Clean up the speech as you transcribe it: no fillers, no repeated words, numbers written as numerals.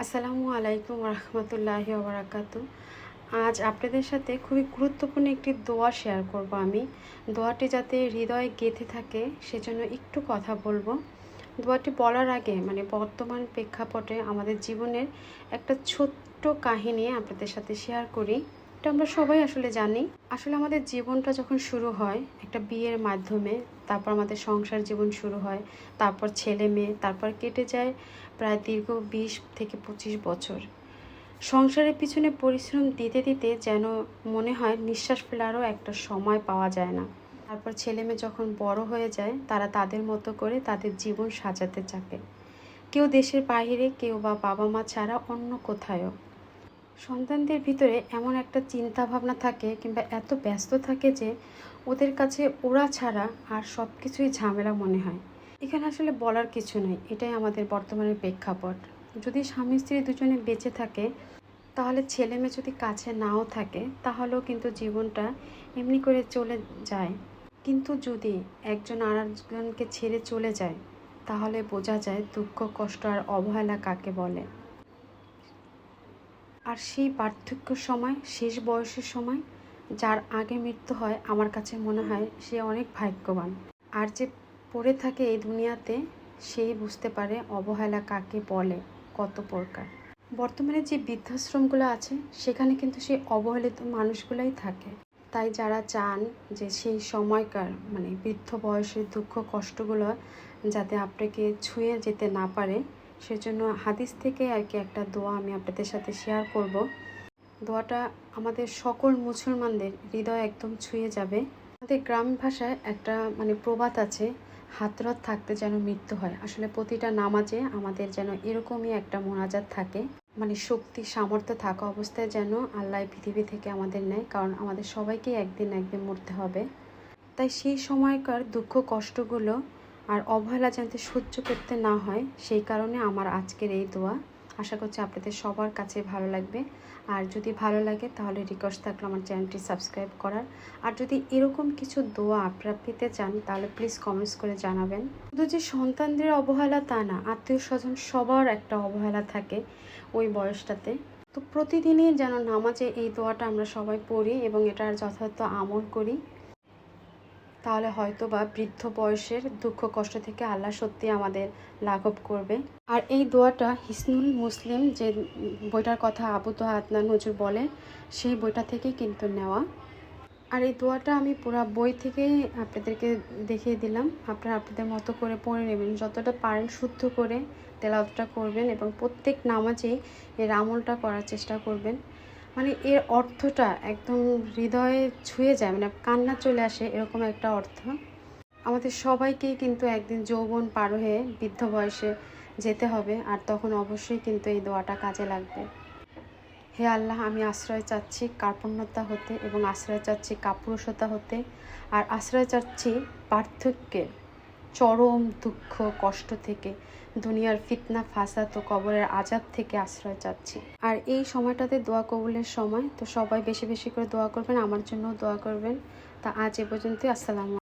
আসসালামু আলাইকুম রহমতুল্লাহি ওয়া বারাকাতু। আজ আপনাদের সাথে খুবই গুরুত্বপূর্ণ একটি দোয়া শেয়ার করব। আমি দোয়াটি যাতে হৃদয়ে গেঁথে থাকে সেজন্য একটু কথা বলবো। দোয়াটি বলার আগে বর্তমান প্রেক্ষাপটে আমাদের জীবনের একটা ছোট্ট কাহিনী আপনাদের সাথে শেয়ার করি। এটা আমরা সবাই আসলে জানি। আসলে আমাদের জীবনটা যখন শুরু হয় একটা বিয়ের মাধ্যমে, তারপর আমাদের সংসার জীবন শুরু হয়, তারপর ছেলে মেয়ে, তারপর কেটে যায় প্রায় দীর্ঘ 20 থেকে 25 বছর। সংসারের পিছনে পরিশ্রম দিতে দিতে যেন মনে হয় নিঃশ্বাস ফেলারও একটা সময় পাওয়া যায় না। তারপর ছেলে মেয়ে যখন বড় হয়ে যায় তারা তাদের মতো করে তাদের জীবন সাজাতে চায়, কেউ দেশের বাইরে, কেউ বা বাবা মা ছাড়া অন্য কোথায়ও। সন্তানদের ভিতরে এমন একটা চিন্তা ভাবনা থাকে কিংবা এত ব্যস্ত থাকে যে ওদের কাছে ওরা ছাড়া আর সব কিছুই ঝামেলা মনে হয়। এখানে আসলে বলার কিছু নেই, এটাই আমাদের বর্তমানের প্রেক্ষাপট। যদি স্বামী স্ত্রী দুজনে বেঁচে থাকে, তাহলে ছেলে মেয়ে যদি কাছে নাও থাকে তাহলেও কিন্তু জীবনটা এমনি করে চলে যায়। কিন্তু যদি একজন আর একজনকে ছেড়ে চলে যায়, তাহলে বোঝা যায় দুঃখ, কষ্ট আর অবহেলা কাকে বলে। আর সেই পার্থক্যর সময়, শেষ বয়সের সময় যার আগে মৃত্যু হয়, আমার কাছে মনে হয় সে অনেক ভাগ্যবান। আর যে পড়ে থাকে এই দুনিয়াতে, সেই বুঝতে পারে অবহেলা কাকে বলে, কত প্রকার। বর্তমানে যে বৃদ্ধাশ্রমগুলো আছে সেখানে কিন্তু সেই অবহেলিত মানুষগুলোই থাকে। তাই যারা চান যে সেই সময়কার বৃদ্ধ বয়সের দুঃখ কষ্টগুলো যাতে আপনাকে ছুঁয়ে যেতে না পারে, সেজন্য হাদিস থেকে একটা দোয়া আমি আপনাদের সাথে শেয়ার করব। দোয়াটা আমাদের সকল মুসলমানদের হৃদয় একদম ছুঁয়ে যাবে। আমাদের গ্রাম ভাষায় একটা প্রবাদ আছে, হাতরত থাকতে যেন মৃত্যু হয়। আসলে প্রতিটা নামাজে আমাদের যেন এরকমই একটা মোনাজাত থাকে, শক্তি সামর্থ্য থাকা অবস্থায় যেন আল্লাহ পৃথিবী থেকে আমাদের নেয়, কারণ আমাদের সবাইকেই একদিন মরতে হবে। তাই সেই সময়কার দুঃখ কষ্টগুলো আর অবহেলা যাতে সহ্য করতে না হয়, সেই কারণে আমার আজকের এই দোয়া। আশা করছি আপনাদের সবার কাছে ভালো লাগবে। আর যদি ভালো লাগে তাহলে রিকোয়েস্ট থাকলো আমার চ্যানেলটি সাবস্ক্রাইব করার। আর যদি এরকম কিছু দোয়া আপনারা পেতে চান তাহলে প্লিজ কমেন্টস করে জানাবেন। শুধু যে সন্তানদের অবহেলা তা না, আত্মীয় স্বজন সবার একটা অবহেলা থাকে ওই বয়সটাতে। তো প্রতিদিনই যেন নামাজে এই দোয়াটা আমরা সবাই পড়ি এবং এটার যথার্থ আমল করি, তাহলে হয়তো বা বৃদ্ধ বয়সের দুঃখ কষ্ট থেকে আল্লাহ সত্যি আমাদের লাঘব করবে। আর এই দোয়াটা হিসনুল মুসলিম, যে বইটার কথা আবু তোহা আদনান হুজুর বলে, সেই বইটা থেকেই কিন্তু নেওয়া। আর এই দোয়াটা আমি পুরো বই থেকেই আপনাদেরকে দেখিয়ে দিলাম। আপনারা আপনাদের মতো করে পড়ে নেবেন, যতটা পারেন শুদ্ধ করে তেলাওয়াতটা করবেন এবং প্রত্যেক নামাজেই এর আমলটা করার চেষ্টা করবেন। এর অর্থটা একদম হৃদয়ে ছুঁয়ে যায়, কান্না চলে আসে, এরকম একটা অর্থ। আমাদের সবাইকেই কিন্তু একদিন যৌবন পার হয়ে বৃদ্ধ বয়সে যেতে হবে, আর তখন অবশ্যই কিন্তু এই দোয়াটা কাজে লাগবে। হে আল্লাহ, আমি আশ্রয় চাচ্ছি কার্পণ্যতা হতে এবং আশ্রয় চাচ্ছি কাপুরুষতা হতে, আর আশ্রয় চাচ্ছি পার্থক্যের চরম দুঃখ কষ্ট থেকে, দুনিয়ার ফিতনা ফাসাদ ও কবরের আযাব থেকে আশ্রয় চাচ্ছি। আর এই সময়টাতে দোয়া কবুলের সময়, তো সবাই বেশি বেশি করে দোয়া করবেন, আমার জন্য দোয়া করবেন। তা আজ এ পর্যন্তই। আসসালামু